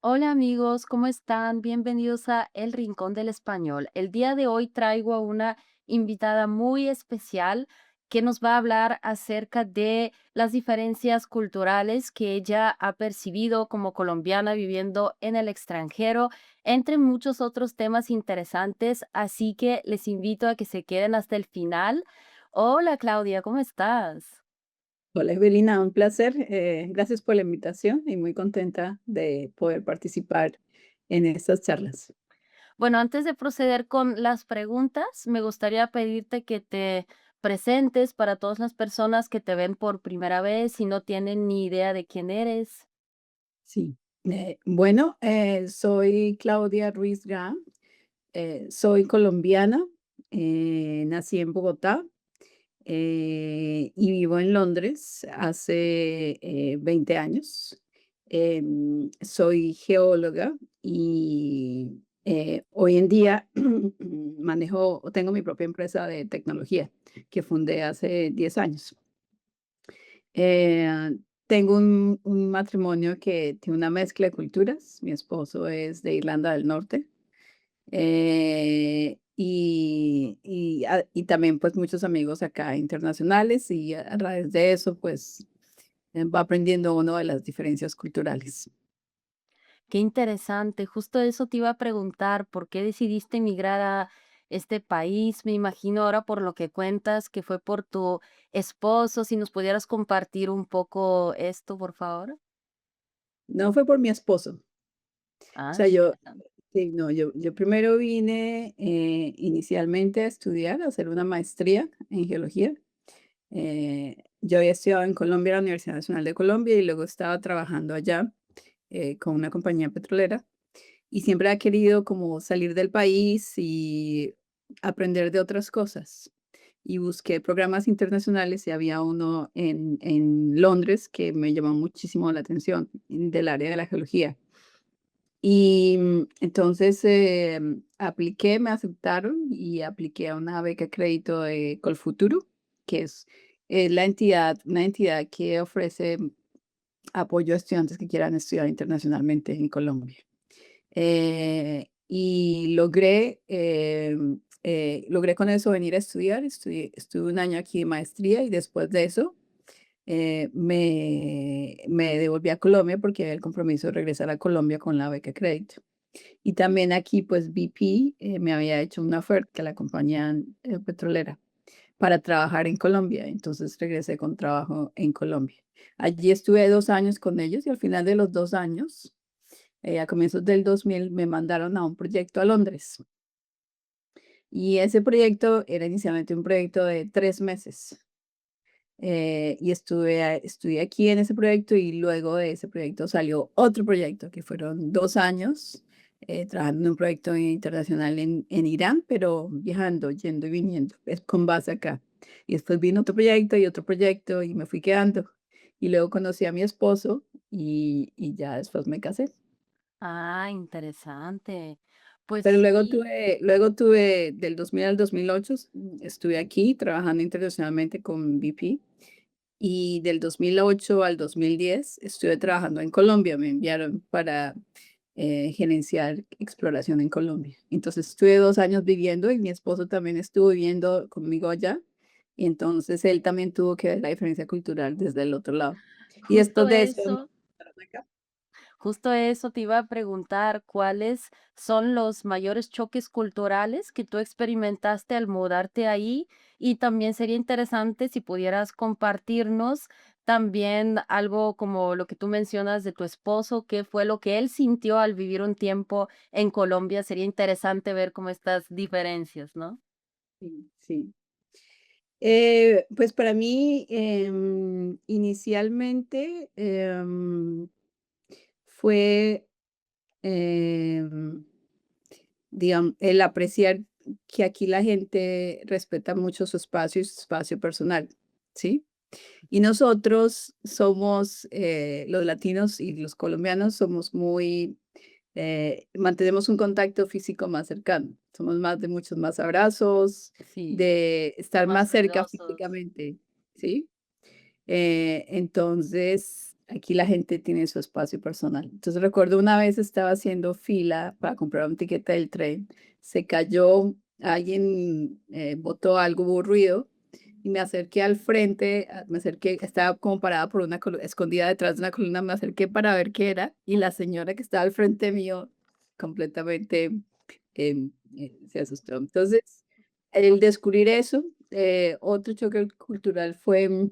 Hola amigos, ¿cómo están? Bienvenidos a El Rincón del Español. El día de hoy traigo a una invitada muy especial que nos va a hablar acerca de las diferencias culturales que ella ha percibido como colombiana viviendo en el extranjero, entre muchos otros temas interesantes. Así que les invito a que se queden hasta el final. Hola Claudia, ¿cómo estás? Hola Evelina, un placer. Gracias por la invitación y muy contenta de poder participar en estas charlas. Bueno, antes de proceder con las preguntas, me gustaría pedirte que te presentes para todas las personas que te ven por primera vez y no tienen ni idea de quién eres. Sí. Bueno, soy Claudia Ruiz Graham, soy colombiana, nací en Bogotá y vivo en Londres hace 20 años. Soy geóloga y hoy en día manejo, o tengo mi propia empresa de tecnología que fundé hace 10 años. Tengo un matrimonio que tiene una mezcla de culturas. Mi esposo es de Irlanda del Norte. Y también, pues, muchos amigos acá internacionales, y a raíz de eso, pues, va aprendiendo uno de las diferencias culturales. Qué interesante. Justo eso te iba a preguntar, ¿por qué decidiste emigrar a este país? Me imagino ahora por lo que cuentas que fue por tu esposo. Si nos pudieras compartir un poco esto, por favor. No fue por mi esposo. O Ah, sea, yo interesante. sí, no, yo primero vine, inicialmente a estudiar, a hacer una maestría en geología. Yo había estudiado en Colombia, en la Universidad Nacional de Colombia, y luego estaba trabajando allá, con una compañía petrolera. Y siempre ha querido como salir del país y aprender de otras cosas. Y busqué programas internacionales y había uno en Londres que me llamó muchísimo la atención, del área de la geología. Y entonces apliqué, me aceptaron y apliqué a una beca de crédito de Colfuturo, que es una entidad que ofrece apoyo a estudiantes que quieran estudiar internacionalmente en Colombia. Y logré con eso venir a estudiar. Estuve un año aquí de maestría y después de eso me devolví a Colombia porque había el compromiso de regresar a Colombia con la beca crédito. Y también aquí, pues BP me había hecho una oferta, la compañía petrolera, para trabajar en Colombia. Entonces regresé con trabajo en Colombia. Allí estuve 2 años con ellos y al final de los 2 años, a comienzos del 2000, me mandaron a un proyecto a Londres. Y ese proyecto era inicialmente un proyecto de 3 meses. Y estudié aquí en ese proyecto y luego de ese proyecto salió otro proyecto que fueron 2 años trabajando en un proyecto internacional en Irán, pero viajando, yendo y viniendo, es con base acá. Y después vino otro proyecto y me fui quedando. Y luego conocí a mi esposo y ya después me casé. Ah, interesante. Pues Pero sí. luego tuve del 2000 al 2008, estuve aquí trabajando internacionalmente con BP, y del 2008 al 2010 estuve trabajando en Colombia. Me enviaron para gerenciar exploración en Colombia. Entonces estuve 2 años viviendo y mi esposo también estuvo viviendo conmigo allá. Y entonces él también tuvo que ver la diferencia cultural desde el otro lado. Y Justo después de eso, eso. Justo eso te iba a preguntar, ¿cuáles son los mayores choques culturales que tú experimentaste al mudarte ahí? Y también sería interesante si pudieras compartirnos también algo como lo que tú mencionas de tu esposo, qué fue lo que él sintió al vivir un tiempo en Colombia. Sería interesante ver como estas diferencias, ¿no? sí, sí. Pues para mí, inicialmente, fue, em, el apreciar que aquí la gente respeta mucho su espacio y su espacio personal, ¿sí? Y nosotros somos, los latinos y los colombianos somos muy, mantenemos un contacto físico más cercano. Somos más de muchos más abrazos, Sí, de estar más más cerca ruidosos. físicamente, ¿sí? Entonces, aquí la gente tiene su espacio personal. Entonces recuerdo una vez estaba haciendo fila para comprar un tiquete del tren, se cayó, alguien botó algo, hubo ruido y me acerqué al frente, me acerqué, estaba como parada por una escondida detrás de una columna, me acerqué para ver qué era y la señora que estaba al frente mío completamente se asustó. Entonces, el descubrir eso, otro choque cultural fue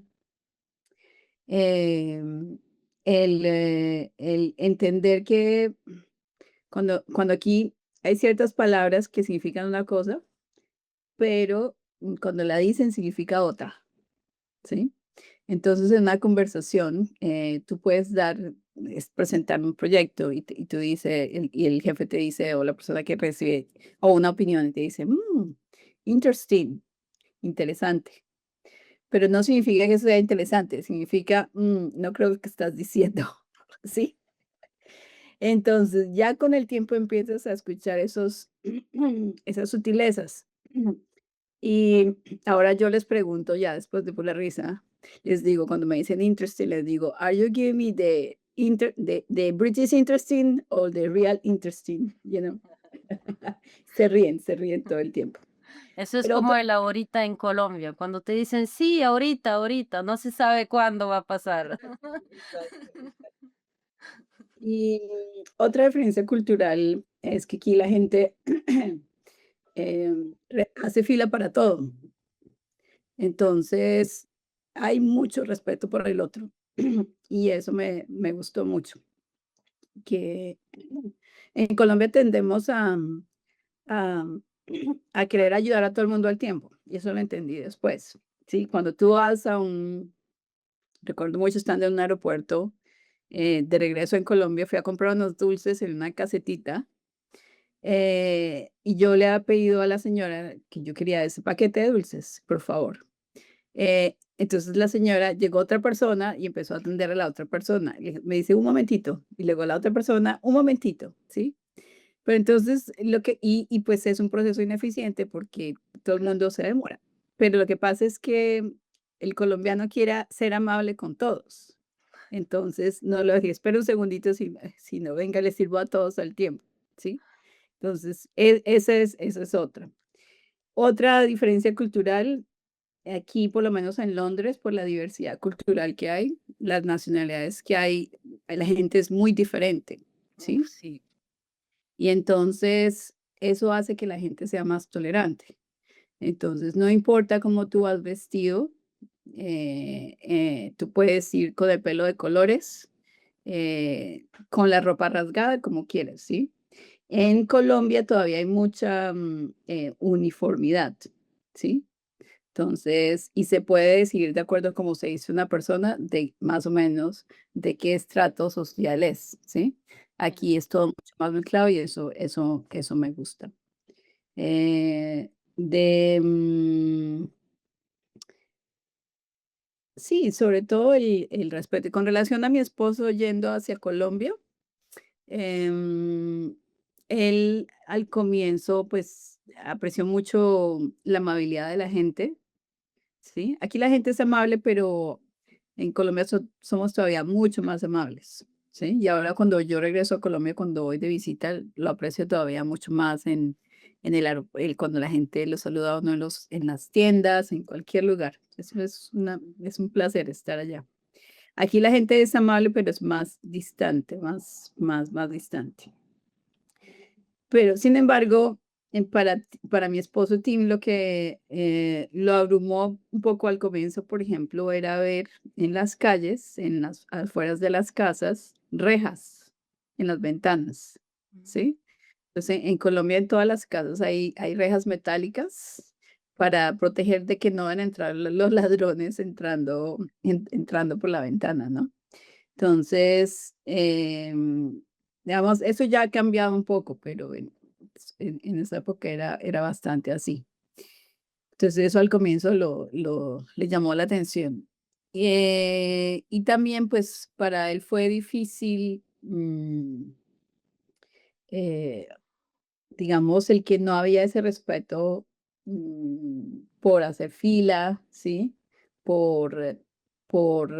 Em, el entender que cuando aquí hay ciertas palabras que significan una cosa, pero cuando la dicen significa otra, ¿sí? Entonces, en una conversación, tú puedes presentar un proyecto y tú dices, y el jefe te dice, o la persona que recibe, o una opinión, y te dice, interesting, interesante. Pero no significa que sea interesante, significa, no creo que estás diciendo, ¿sí? Entonces, ya con el tiempo empiezas a escuchar esas sutilezas. Y ahora yo les pregunto ya después de por la risa, les digo, cuando me dicen interesting, les digo, ¿Are you giving me the British interesting or the real interesting? You know? Se ríen todo el tiempo. Eso es Pero como otro el ahorita en Colombia, cuando te dicen: "Sí, ahorita, ahorita", no se sabe cuándo va a pasar. Exacto. Y otra diferencia cultural es que aquí la gente hace fila para todo. Entonces, hay mucho respeto por el otro. Y eso me gustó mucho. Que en Colombia tendemos a, a querer ayudar a todo el mundo al tiempo. Y eso lo entendí después. ¿Sí? Cuando tú vas recuerdo mucho estando en un aeropuerto de regreso en Colombia, fui a comprar unos dulces en una casetita. Y yo le había pedido a la señora que yo quería ese paquete de dulces, por favor. Entonces la señora llegó otra persona y empezó a atender a la otra persona. Me dice, un momentito. Y luego la otra persona, un momentito, ¿sí? Pero entonces, y pues es un proceso ineficiente porque todo el mundo se demora. Pero lo que pasa es que el colombiano quiere ser amable con todos. Entonces, no lo dije, espera un segundito, si no, venga, le sirvo a todos al tiempo, ¿sí? Entonces, esa es otra. Otra diferencia cultural, aquí, por lo menos en Londres, por la diversidad cultural que hay, las nacionalidades que hay, la gente es muy diferente, Uf, ¿sí? sí. Y entonces eso hace que la gente sea más tolerante. Entonces, no importa cómo tú vas vestido, tú puedes ir con el pelo de colores, con la ropa rasgada, como quieras, ¿sí? En Colombia todavía hay mucha uniformidad, ¿sí? Entonces, y se puede decir de acuerdo a cómo se dice una persona, de más o menos de qué estrato social es, ¿sí? Aquí es todo mucho más mezclado y eso me gusta. Eh, de, sí, sobre todo el respeto. Y con relación a mi esposo yendo hacia Colombia, em, él al comienzo, pues, apreció mucho la amabilidad de la gente. Sí, aquí la gente es amable, pero en Colombia somos todavía mucho más amables, ¿sí? Y ahora cuando yo regreso a Colombia, cuando voy de visita, lo aprecio todavía mucho más en cuando la gente lo saluda a uno en las tiendas, en cualquier lugar. Eso es un placer estar allá. Aquí la gente es amable, pero es más distante, más distante. Pero, sin embargo, para mi esposo Tim, lo que, lo abrumó un poco al comienzo, por ejemplo, era ver en las calles, en las afueras de las casas, rejas en las ventanas, ¿sí? Entonces, en Colombia, en todas las casas hay rejas metálicas para proteger de que no van a entrar los ladrones entrando por la ventana, ¿no? Entonces, digamos, eso ya ha cambiado un poco, pero en esa época era bastante así. Entonces, eso al comienzo le llamó la atención. Y también, pues, para él fue difícil, eh, digamos, el que no había ese respeto por hacer fila, ¿sí? Por por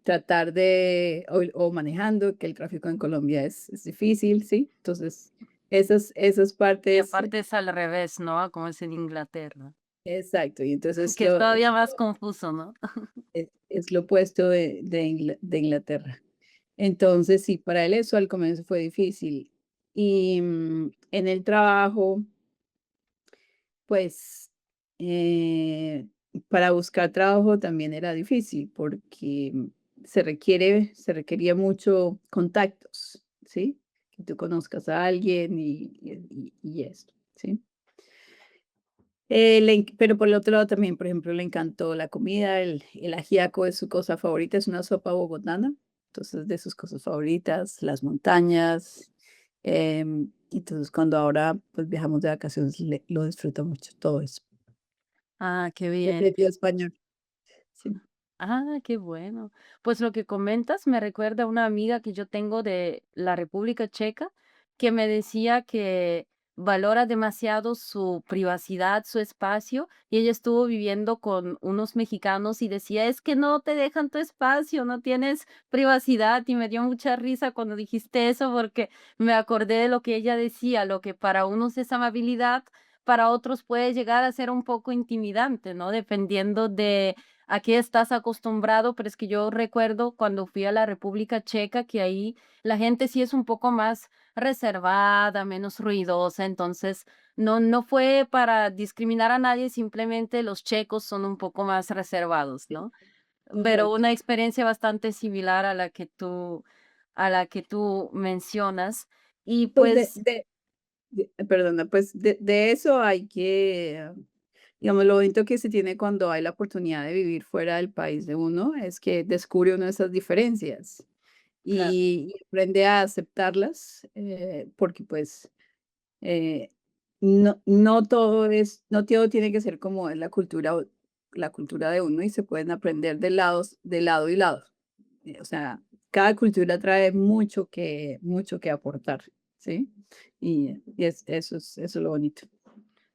tratar de, o manejando, que el tráfico en Colombia es difícil, ¿sí? Entonces, esas Y partes, aparte es al revés, ¿no? Como es en Inglaterra, exacto, y entonces que es todavía más confuso, ¿no? es lo opuesto de Inglaterra. Entonces, sí, para él eso al comienzo fue difícil. Y en el trabajo, pues, eh, para buscar trabajo también era difícil porque se requería mucho contactos, ¿sí? Que tú conozcas a alguien y esto, ¿sí? Pero por el otro lado también, por ejemplo, le encantó la comida, el ajiaco es su cosa favorita, es una sopa bogotana, entonces de sus cosas favoritas, las montañas, entonces cuando ahora pues viajamos de vacaciones lo disfruta mucho, todo eso. Ah, qué Y bien. aprendió español, sí. Ah, qué bueno. Pues lo que comentas me recuerda a una amiga que yo tengo de la República Checa que me decía que valora demasiado su privacidad, su espacio, y ella estuvo viviendo con unos mexicanos y decía, es que no te dejan tu espacio, no tienes privacidad, y me dio mucha risa cuando dijiste eso porque me acordé de lo que ella decía, lo que para unos es amabilidad, para otros puede llegar a ser un poco intimidante, ¿no? Dependiendo de a qué estás acostumbrado, pero es que yo recuerdo cuando fui a la República Checa que ahí la gente sí es un poco más reservada, menos ruidosa, entonces no fue para discriminar a nadie, simplemente los checos son un poco más reservados, Sí, ¿no? Pero correcto. una experiencia bastante similar a la que tú mencionas. Y Pues pues, perdona, pues de eso hay que, digamos, lo bonito que se tiene cuando hay la oportunidad de vivir fuera del país de uno es que descubre uno esas diferencias claro. y aprende a aceptarlas, porque pues no todo tiene que ser como es la cultura de uno y se pueden aprender de lado y lado. O sea, cada cultura trae mucho que aportar, ¿sí? Eso es lo bonito.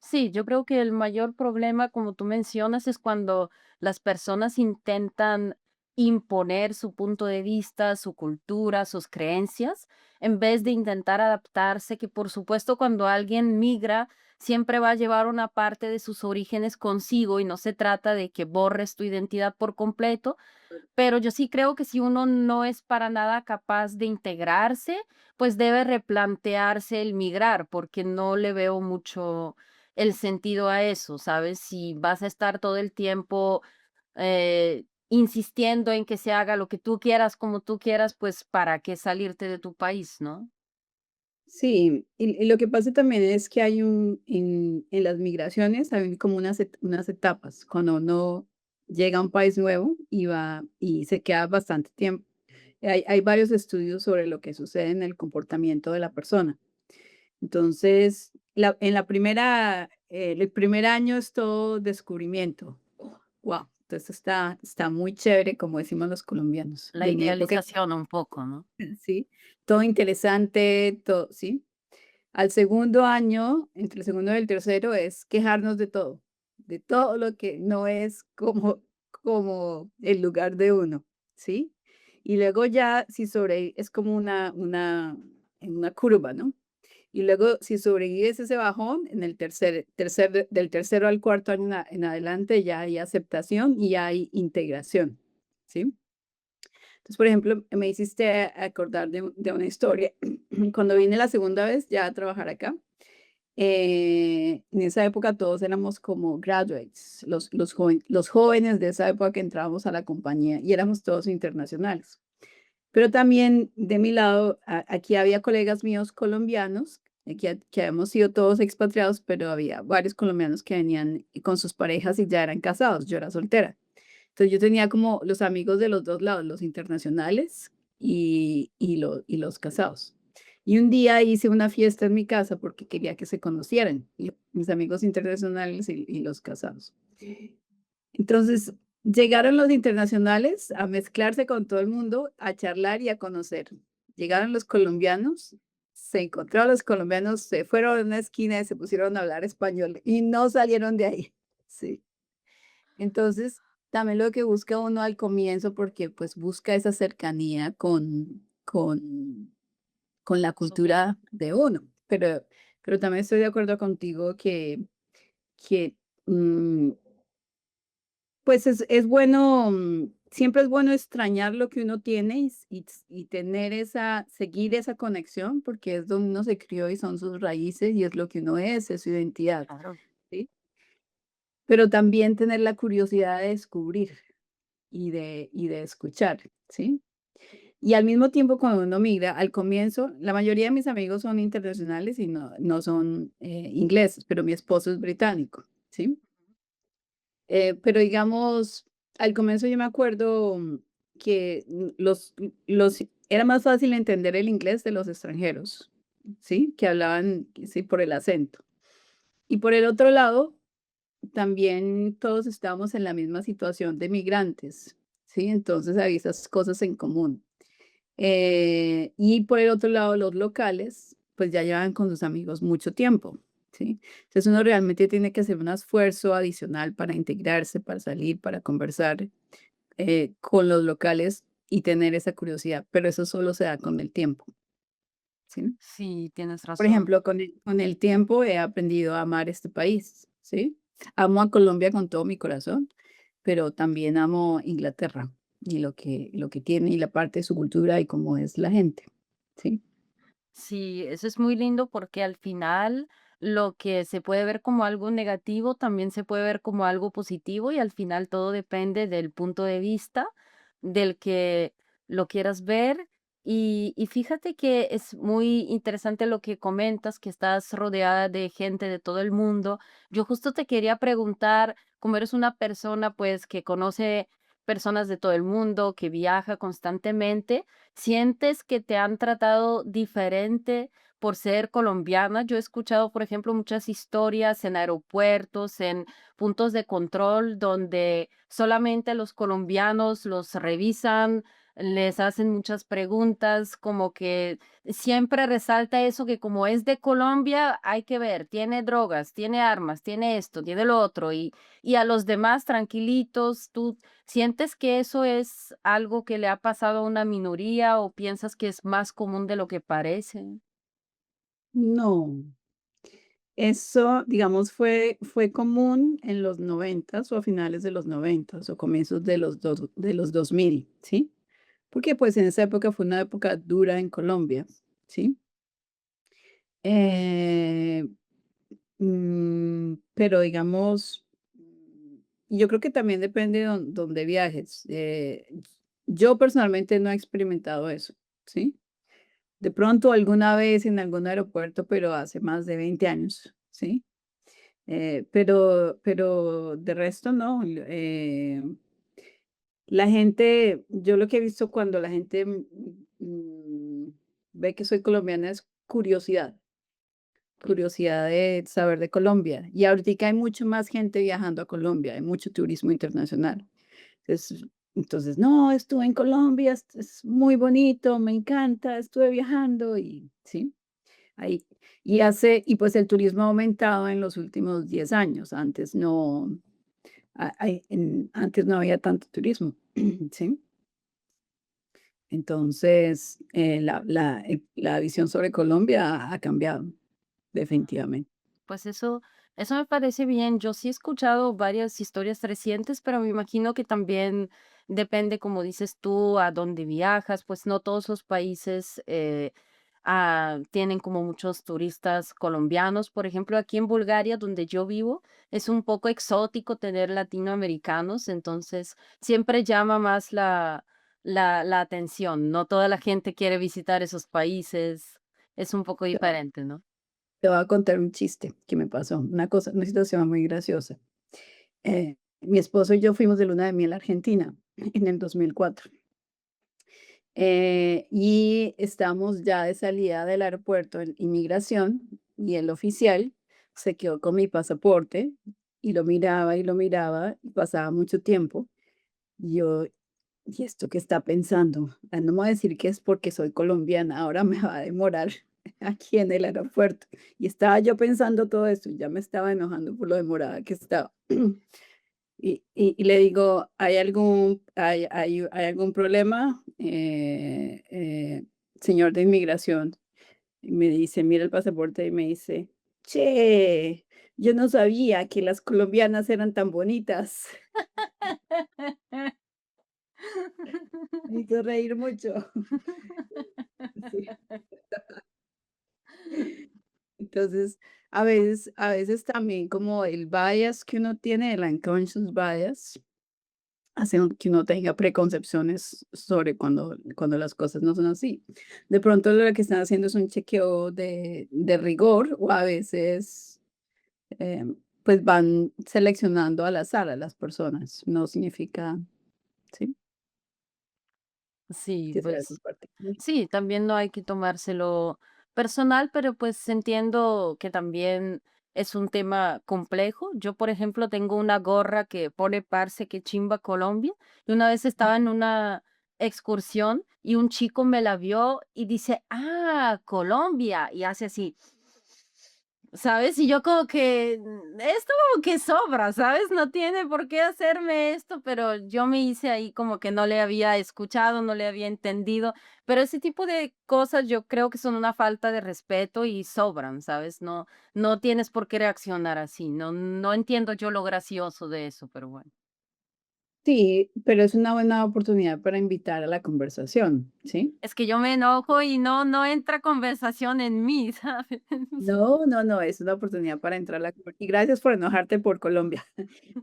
Sí, yo creo que el mayor problema, como tú mencionas, es cuando las personas intentan imponer su punto de vista, su cultura, sus creencias, en vez de intentar adaptarse, que por supuesto cuando alguien migra, siempre va a llevar una parte de sus orígenes consigo y no se trata de que borres tu identidad por completo, pero yo sí creo que si uno no es para nada capaz de integrarse, pues debe replantearse el migrar, porque no le veo mucho el sentido a eso, ¿sabes? Si vas a estar todo el tiempo insistiendo en que se haga lo que tú quieras, como tú quieras, pues ¿para qué salirte de tu país, no? Sí, y lo que pasa también es que hay en las migraciones hay como unas etapas, cuando uno llega a un país nuevo y va y se queda bastante tiempo. Hay varios estudios sobre lo que sucede en el comportamiento de la persona. Entonces, el primer año es todo descubrimiento. Wow, entonces está muy chévere, como decimos los colombianos. La De mi época, idealización un poco, ¿no? sí, todo interesante, todo, sí. Al segundo año, entre el segundo y el tercero, es quejarnos de todo lo que no es como el lugar de uno, ¿sí? Y luego ya, si es como en una curva, ¿no? Y luego, si sobrevives ese bajón, en el del tercero al cuarto año en adelante, ya hay aceptación y ya hay integración, ¿sí? Entonces, por ejemplo, me hiciste acordar de una historia. Cuando vine la segunda vez ya a trabajar acá, en esa época todos éramos como graduates, los jóvenes de esa época que entrábamos a la compañía y éramos todos internacionales. Pero también de mi lado, aquí había colegas míos colombianos, que habíamos sido todos expatriados, pero había varios colombianos que venían con sus parejas y ya eran casados, yo era soltera. Entonces yo tenía como los amigos de los dos lados, los internacionales y los casados. Y un día hice una fiesta en mi casa porque quería que se conocieran, mis amigos internacionales y los casados. Entonces, llegaron los internacionales a mezclarse con todo el mundo, a charlar y a conocer. Llegaron los colombianos, se encontraron los colombianos, se fueron a una esquina y se pusieron a hablar español y no salieron de ahí. Sí. Entonces, También lo que busca uno al comienzo, porque, pues, busca esa cercanía con la Su gen cultura de uno. Pero también estoy de acuerdo contigo que, mm, pues, es bueno, siempre es bueno extrañar lo que uno tiene y tener seguir esa conexión, porque es donde uno se crió y son sus raíces y es lo que uno es su identidad, claro. ¿sí? Pero también tener la curiosidad de descubrir y de escuchar, ¿sí? Y al mismo tiempo, cuando uno migra, al comienzo, la mayoría de mis amigos son internacionales y no son, ingleses, pero mi esposo es británico, ¿sí? Pero digamos, al comienzo yo me acuerdo, que, los era más fácil entender el inglés de los extranjeros, ¿sí? Que hablaban, sí, por el acento. Y por el otro lado, también todos estábamos en la misma situación de migrantes, ¿sí? Entonces había esas cosas en común. Y por el otro lado, los locales, pues ya llevan con sus amigos mucho tiempo, ¿sí? Entonces uno realmente tiene que hacer un esfuerzo adicional para integrarse, para salir, para conversar con los locales y tener esa curiosidad, pero eso solo se da con el tiempo, ¿sí? Sí, tienes Por razón. ejemplo, con el tiempo he aprendido a amar este país, ¿sí? Amo a Colombia con todo mi corazón, pero también amo Inglaterra y lo que tiene y la parte de su cultura y cómo es la gente, ¿sí? Sí, eso es muy lindo porque al final lo que se puede ver como algo negativo también se puede ver como algo positivo y al final todo depende del punto de vista del que lo quieras ver. Y fíjate que es muy interesante lo que comentas, que estás rodeada de gente de todo el mundo. Yo justo te quería preguntar, como eres una persona pues que conoce personas de todo el mundo, que viaja constantemente, ¿sientes que te han tratado diferente por ser colombiana? Yo he escuchado, por ejemplo, muchas historias en aeropuertos, en puntos de control, donde solamente los colombianos los revisan, les hacen muchas preguntas, como que siempre resalta eso que como es de Colombia, hay que ver, tiene drogas, tiene armas, tiene esto, tiene lo otro, y a los demás tranquilitos. ¿Tú sientes que eso es algo que le ha pasado a una minoría o piensas que es más común de lo que parece? No, eso, digamos, fue común en los 90 o a finales de los 90 o comienzos de los 2000, ¿sí? Porque pues en esa época fue una época dura en Colombia, ¿sí? Eh, pero digamos, yo creo que también depende de dónde viajes. Yo personalmente no he experimentado eso, ¿sí? De pronto alguna vez en algún aeropuerto, pero hace más de 20 años, ¿sí? Pero de resto no. La gente, yo lo que he visto cuando la gente ve que soy colombiana es curiosidad. Curiosidad de saber de Colombia. Y ahorita hay mucho más gente viajando a Colombia, hay mucho turismo internacional. Entonces, no, estuve en Colombia, es muy bonito, me encanta, estuve viajando y sí, ahí. Y pues el turismo ha aumentado en los últimos 10 años. Antes no, antes no había tanto turismo, ¿sí? Entonces, la visión sobre Colombia ha cambiado, definitivamente. Pues eso me parece bien. Yo sí he escuchado varias historias recientes, pero me imagino que también depende, como dices tú, a dónde viajas, pues no todos los países tienen como muchos turistas colombianos. Por ejemplo, aquí en Bulgaria, donde yo vivo, es un poco exótico tener latinoamericanos, entonces siempre llama más la atención. No toda la gente quiere visitar esos países. Es un poco diferente, ¿no? Te voy a contar un chiste que me pasó, una situación muy graciosa. Mi esposo y yo fuimos de luna de miel a Argentina en el 2004. Y estamos ya de salida del aeropuerto en inmigración y el oficial se quedó con mi pasaporte y lo miraba y pasaba mucho tiempo. Y yo, ¿y esto qué está pensando? Ah, no me va a decir que es porque soy colombiana, ahora me va a demorar aquí en el aeropuerto. Y estaba yo pensando todo esto, y ya me estaba enojando por lo demorada que estaba. Y le digo: ¿Hay algún problema, señor de inmigración? Y me dice, mira el pasaporte y me dice: "Che, yo no sabía que las colombianas eran tan bonitas". Me hizo reír mucho. Sí. Entonces, a veces también como el bias que uno tiene, el unconscious bias, hace que uno tenga preconcepciones sobre cuando las cosas no son así. De pronto lo que están haciendo es un chequeo de rigor o a veces pues van seleccionando al azar a las personas. No significa, sí, Sí, que sea algo pues particular. sí, también no hay que tomárselo personal, pero pues entiendo que también es un tema complejo. Yo, por ejemplo, tengo una gorra que pone Parce que chimba Colombia, y una vez estaba en una excursión y un chico me la vio y dice, ah, Colombia, y hace así. ¿Sabes? Y yo como que, esto como que sobra, ¿sabes? No tiene por qué hacerme esto, pero yo me hice ahí como que no le había escuchado, no le había entendido, pero ese tipo de cosas yo creo que son una falta de respeto y sobran, ¿sabes? No tienes por qué reaccionar así, no entiendo yo lo gracioso de eso, pero bueno. Sí, pero es una buena oportunidad para invitar a la conversación, ¿sí? Es que yo me enojo y no entra conversación en mí, ¿sabes? No, no, no, es una oportunidad para entrar a la y gracias por enojarte por Colombia,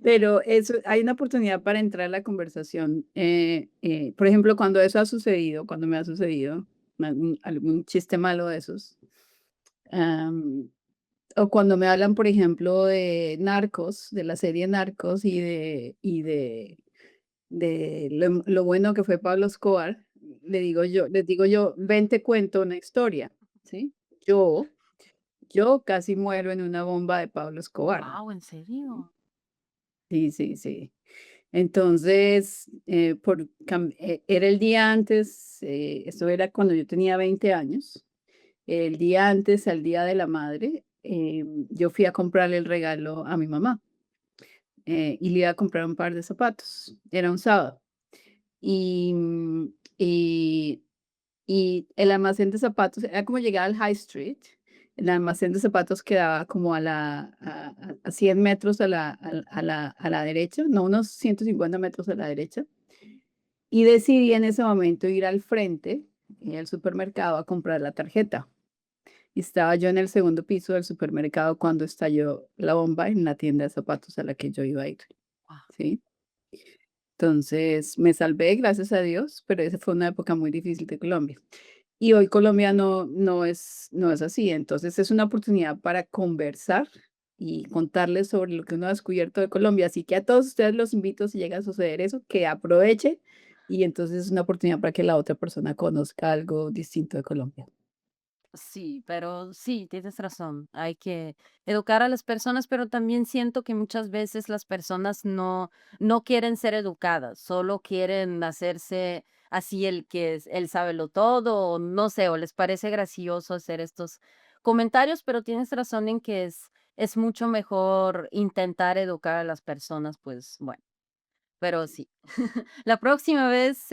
pero eso hay una oportunidad para entrar a la conversación, por ejemplo, cuando eso ha sucedido, cuando me ha sucedido, algún chiste malo de esos, am, o cuando me hablan, por ejemplo, de Narcos, de la serie Narcos y de lo bueno que fue Pablo Escobar, les digo yo: "Ven, te cuento una historia", ¿sí? Yo yo casi muero en una bomba de Pablo Escobar. Wow, ¿en serio? Sí, sí, sí. Entonces, era el día antes, eso era cuando yo tenía 20 años, el día antes al Día de la Madre, yo fui a comprarle el regalo a mi mamá, y le iba a comprar un par de zapatos. Era un sábado. Y, y Y el almacén de zapatos era como llegar al High Street. El almacén de zapatos quedaba como a 100 metros a la derecha, no, unos 150 metros a la derecha. Y decidí en ese momento ir al frente, al supermercado, a comprar la tarjeta. Y estaba yo en el segundo piso del supermercado cuando estalló la bomba en la tienda de zapatos a la que yo iba a ir, ¿sí? Entonces, me salvé, gracias a Dios, pero esa fue una época muy difícil de Colombia. Y hoy Colombia no es así. Entonces, es una oportunidad para conversar y contarles sobre lo que uno ha descubierto de Colombia. Así que a todos ustedes los invito, si llega a suceder eso, que aproveche y entonces es una oportunidad para que la otra persona conozca algo distinto de Colombia. Sí, pero sí, tienes razón. Hay que educar a las personas, pero también siento que muchas veces las personas no quieren ser educadas, solo quieren hacerse así el que él sabe lo todo, o no sé, o les parece gracioso hacer estos comentarios, pero tienes razón en que es mucho mejor intentar educar a las personas, pues bueno, pero sí. La próxima vez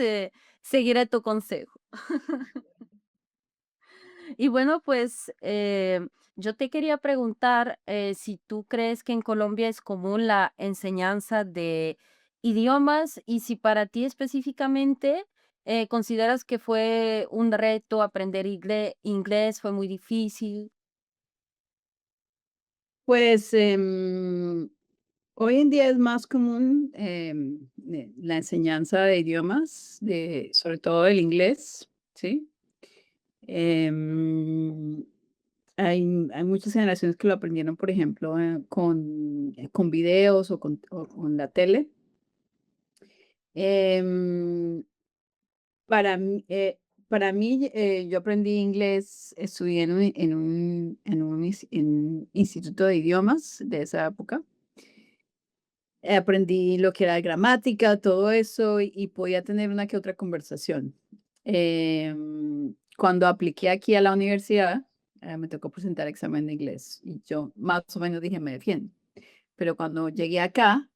seguiré tu consejo. Y bueno, pues yo te quería preguntar si tú crees que en Colombia es común la enseñanza de idiomas y si para ti específicamente consideras que fue un reto aprender inglés, fue muy difícil. Pues hoy en día es más común la enseñanza de idiomas, sobre todo el inglés, ¿sí? Em, hay muchas generaciones que lo aprendieron, por ejemplo, con videos o con la tele. Em, para mí, yo aprendí inglés, estudié en un instituto de idiomas de esa época. Aprendí lo que era gramática, todo eso, y podía tener una que otra conversación. Cuando apliqué aquí a la universidad, me tocó presentar examen de inglés y yo más o menos dije, me defiendo. Pero cuando llegué acá,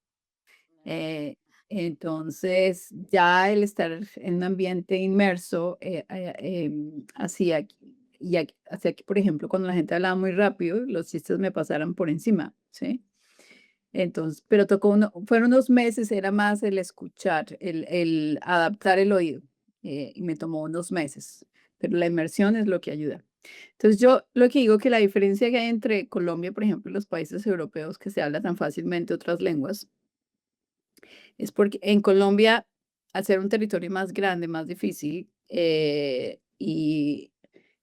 Eh, entonces, ya el estar en un ambiente inmerso, hacía que, por ejemplo, cuando la gente hablaba muy rápido, los chistes me pasaran por encima, ¿sí? Entonces, pero fueron unos meses, era más el escuchar, el adaptar el oído, y me tomó unos meses, pero la inmersión es lo que ayuda. Entonces, yo lo que digo que la diferencia que hay entre Colombia, por ejemplo, y los países europeos que se habla tan fácilmente otras lenguas, es porque en Colombia, al ser un territorio más grande, más difícil, y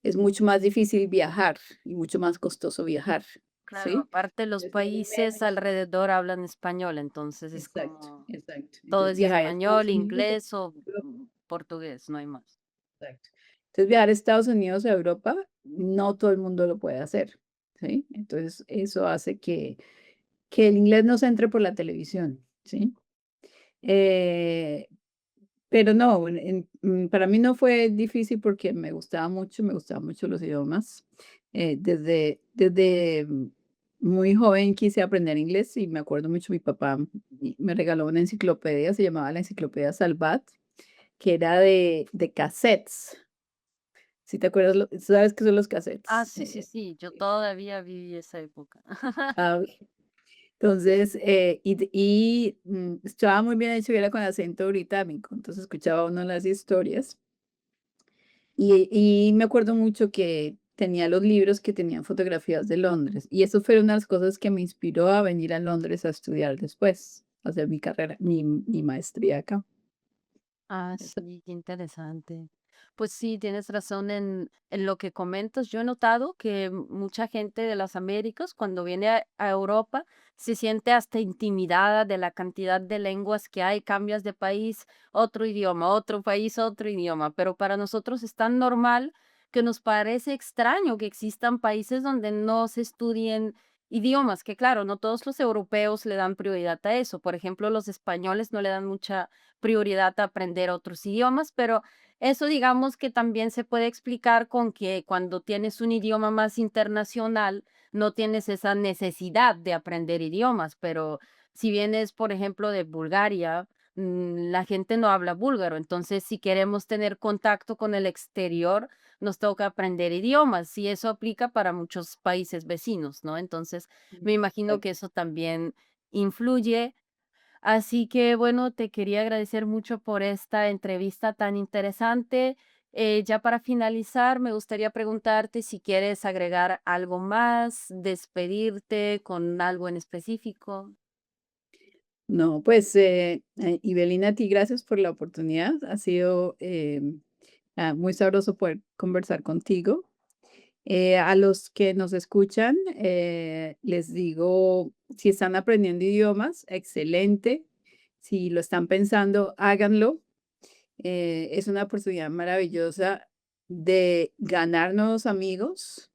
es mucho más difícil viajar y mucho más costoso viajar, Claro, ¿sí? aparte los Entonces, tienen países menos. alrededor hablan español, entonces es Exacto, como exacto. todo Entonces, es viajar a español, Estados Unidos, inglés o Europa, portugués, no hay más. exacto. Entonces, viajar a Estados Unidos, a Europa, no todo el mundo lo puede hacer, ¿sí? Entonces, eso hace que el inglés no se entre por la televisión, ¿sí? Eh, Pero no, para mí no fue difícil porque me gustaban mucho los idiomas. Desde muy joven quise aprender inglés y me acuerdo mucho, mi papá me regaló una enciclopedia, se llamaba la Enciclopedia Salvat, que era de cassettes. ¿Si te acuerdas? ¿Sabes qué son los Ah, cassettes? sí, sí, sí, yo todavía viví esa época. Ah, entonces, estaba muy bien hecho y era con acento británico, entonces escuchaba uno las historias. Y me acuerdo mucho que tenía los libros que tenían fotografías de Londres, y eso fue una de las cosas que me inspiró a venir a Londres a estudiar después, a hacer mi carrera, mi maestría acá. Ah, Eso. sí, qué interesante. Pues sí, tienes razón en lo que comentas. Yo he notado que mucha gente de las Américas, cuando viene a Europa, se siente hasta intimidada de la cantidad de lenguas que hay. Cambias de país, otro idioma, otro país, otro idioma. Pero para nosotros es tan normal que nos parece extraño que existan países donde no se estudien idiomas, que claro, no todos los europeos le dan prioridad a eso. Por ejemplo, los españoles no le dan mucha prioridad a aprender otros idiomas, pero eso digamos que también se puede explicar con que cuando tienes un idioma más internacional, no tienes esa necesidad de aprender idiomas, pero si vienes, por ejemplo, de Bulgaria, la gente no habla búlgaro, entonces si queremos tener contacto con el exterior, nos toca aprender idiomas y eso aplica para muchos países vecinos, ¿no? Entonces, me imagino que Exacto. eso también influye. Así que bueno, te quería agradecer mucho por esta entrevista tan interesante. Ya para finalizar, me gustaría preguntarte si quieres agregar algo más, despedirte con algo en específico. No, pues, Ibelina, a ti gracias por la oportunidad. Ha sido muy sabroso poder conversar contigo. A los que nos escuchan, les digo, si están aprendiendo idiomas, excelente. Si lo están pensando, háganlo. Es una oportunidad maravillosa de ganar nuevos amigos,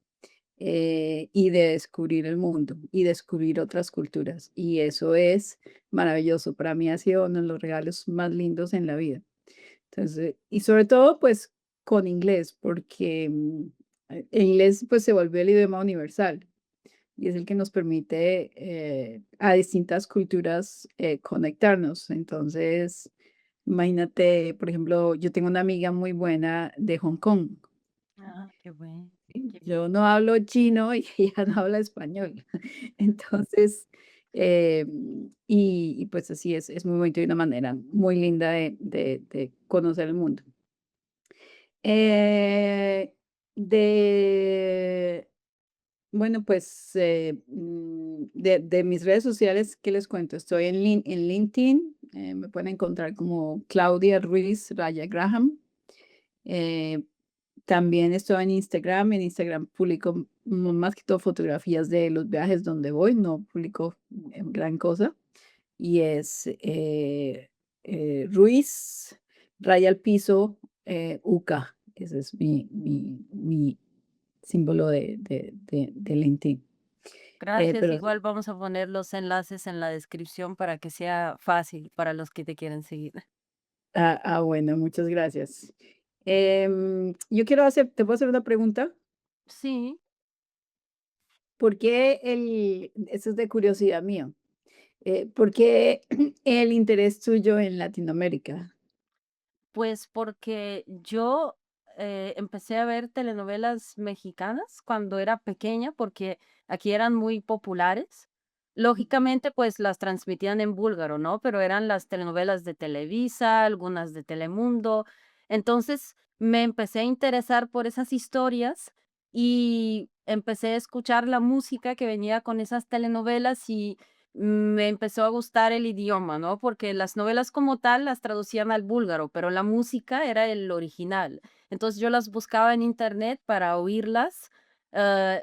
y de descubrir el mundo y descubrir otras culturas. Y eso es maravilloso. Para mí ha sido uno de los regalos más lindos en la vida. Entonces, y sobre todo, pues, con inglés, porque, el inglés, pues, se volvió el idioma universal y es el que nos permite, a distintas culturas, conectarnos. Entonces, imagínate, por ejemplo, yo tengo una amiga muy buena de Hong Kong. Ah, qué bueno, qué bien. Yo no hablo chino y ella no habla español. Entonces, pues así es muy bonito y una manera muy linda de conocer el mundo. Eh, de, bueno, pues de mis redes sociales, ¿qué les cuento? Estoy en LinkedIn, me pueden encontrar como Claudia Ruiz Raya Graham. Eh, También estoy en Instagram publico más que todo fotografías de los viajes donde voy, no publico gran cosa. Y es Ruiz, raya al piso, UK. Ese es mi símbolo de LinkedIn. Gracias. Pero, Igual vamos a poner los enlaces en la descripción para que sea fácil para los que te quieren seguir. bueno, muchas gracias. Yo ¿te puedo hacer una pregunta? Sí. ¿Por qué eso es de curiosidad mía? ¿Por qué el interés tuyo en Latinoamérica? Pues porque yo, empecé a ver telenovelas mexicanas cuando era pequeña, porque aquí eran muy populares. Lógicamente, pues las transmitían en búlgaro, ¿no? Pero eran las telenovelas de Televisa, algunas de Telemundo. Entonces, me empecé a interesar por esas historias y empecé a escuchar la música que venía con esas telenovelas y me empezó a gustar el idioma, ¿no? Porque las novelas como tal las traducían al búlgaro, pero la música era el original. Entonces yo las buscaba en internet para oírlas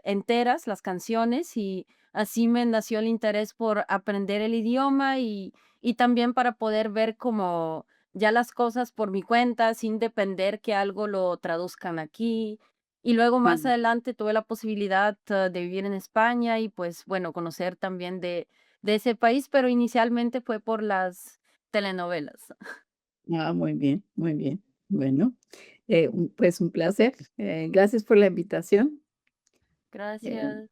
enteras, las canciones, y así me nació el interés por aprender el idioma y también para poder ver como ya las cosas por mi cuenta, sin depender que algo lo traduzcan aquí. Y luego Ah, más adelante tuve la posibilidad de vivir en España y pues bueno, conocer también de ese país, pero inicialmente fue por las telenovelas. muy bien, muy bien. Bueno, pues un placer. Gracias por la invitación. Eh, Gracias.